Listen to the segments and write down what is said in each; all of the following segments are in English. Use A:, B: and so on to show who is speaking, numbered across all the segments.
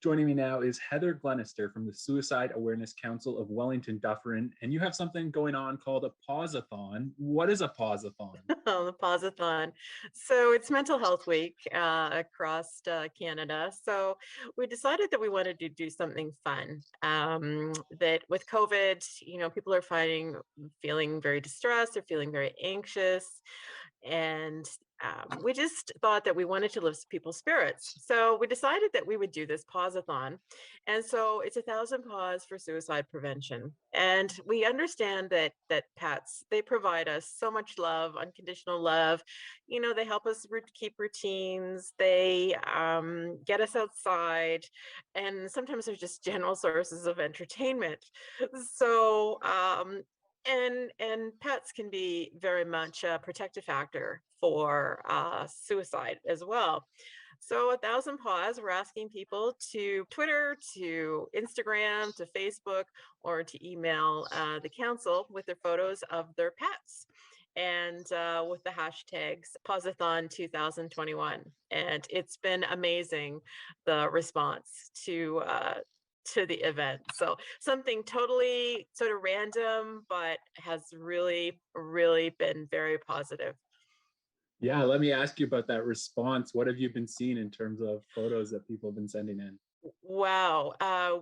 A: Joining me now is Heather Glenister from the Suicide Awareness Council of Wellington-Dufferin, and you have something going on called a Paws-a-thon. What is a Paws-a-thon?
B: Oh, the Paws-a-thon. So it's Mental Health Week across Canada. So we decided that we wanted to do something fun. That with COVID, people are feeling very distressed, they're feeling very anxious, and we just thought that we wanted to lift people's spirits. So we decided that we would do this Paws-a-thon. And so it's 1,000 paws for suicide prevention. And we understand that pets, they provide us so much love, unconditional love. They help us keep routines. They get us outside, and sometimes they're just general sources of entertainment. So and pets can be very much a protective factor for suicide as well. So 1,000 paws, we're asking people to Twitter, to Instagram, to Facebook, or to email the council with their photos of their pets, and with the hashtags Paws-a-thon 2021. And it's been amazing, the response to the event. So something totally sort of random, but has really, really been very positive.
A: Yeah, let me ask you about that response. What have you been seeing in terms of photos that people have been sending in?
B: Wow.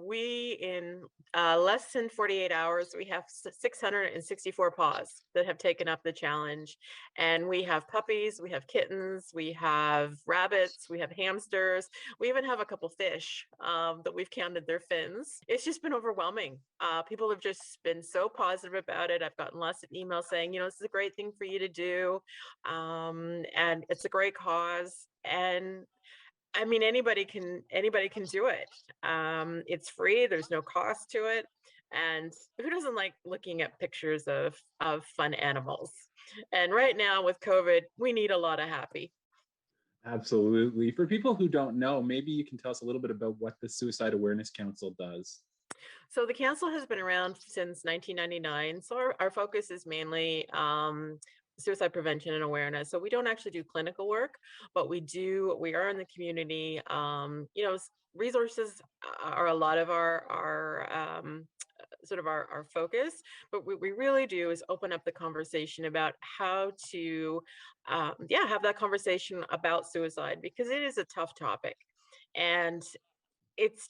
B: We in less than 48 hours, we have 664 paws that have taken up the challenge. And we have puppies, we have kittens, we have rabbits, we have hamsters, we even have a couple fish that we've counted their fins. It's just been overwhelming. People have just been so positive about it. I've gotten lots of emails saying, this is a great thing for you to do. And it's a great cause. And I mean, anybody can do it. It's free. There's no cost to it. And who doesn't like looking at pictures of fun animals? And right now with COVID, we need a lot of happy.
A: Absolutely. For people who don't know, maybe you can tell us a little bit about what the Suicide Awareness Council does.
B: So the council has been around since 1999. So our focus is mainly suicide prevention and awareness. So we don't actually do clinical work, but we are in the community. Resources are a lot of our sort of our focus, but what we really do is open up the conversation about how to have that conversation about suicide, because it is a tough topic. And it's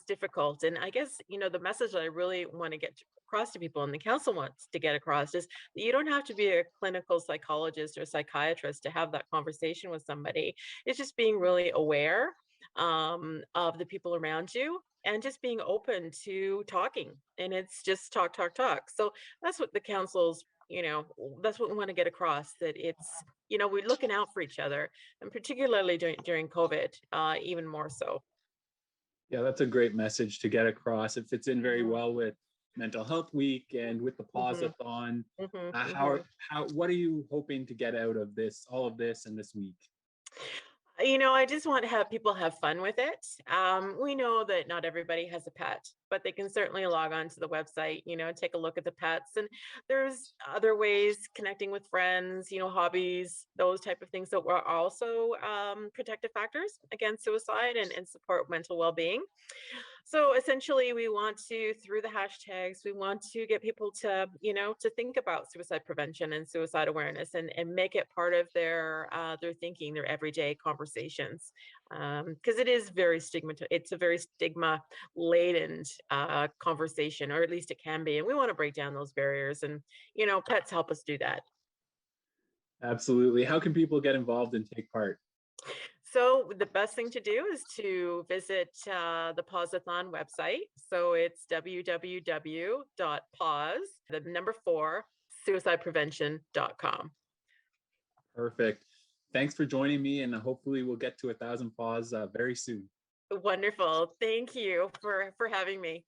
B: difficult. And I guess, the message that I really want to get across to people, and the council wants to get across, is that you don't have to be a clinical psychologist or psychiatrist to have that conversation with somebody. It's just being really aware of the people around you, and just being open to talking. And it's just talk, talk, talk. So that's what the council's, that's what we want to get across, that it's, we're looking out for each other, and particularly during COVID, even more so.
A: Yeah, that's a great message to get across. It fits in very
B: Mhm,
A: well with Mental Health Week and with the
B: mhm,
A: Paws-a-thon.
B: mhm,
A: How
B: mhm.
A: what are you hoping to get out of this, all of this, and this week?
B: I just want to have people have fun with it. We know that not everybody has a pet, but they can certainly log on to the website, take a look at the pets. And there's other ways, connecting with friends, hobbies, those type of things that were also protective factors against suicide, and support mental well-being. So essentially, we want to, through the hashtags, we want to get people to, to think about suicide prevention and suicide awareness, and make it part of their thinking, their everyday conversations. Because it is it's a very stigma laden conversation, or at least it can be. And we want to break down those barriers, and, pets help us do that.
A: Absolutely. How can people get involved and take part?
B: So the best thing to do is to visit the Paws-a-thon website. So it's www.paws, the number 4, suicideprevention.com.
A: Perfect. Thanks for joining me, and hopefully we'll get to 1,000 paws very soon.
B: Wonderful. Thank you for having me.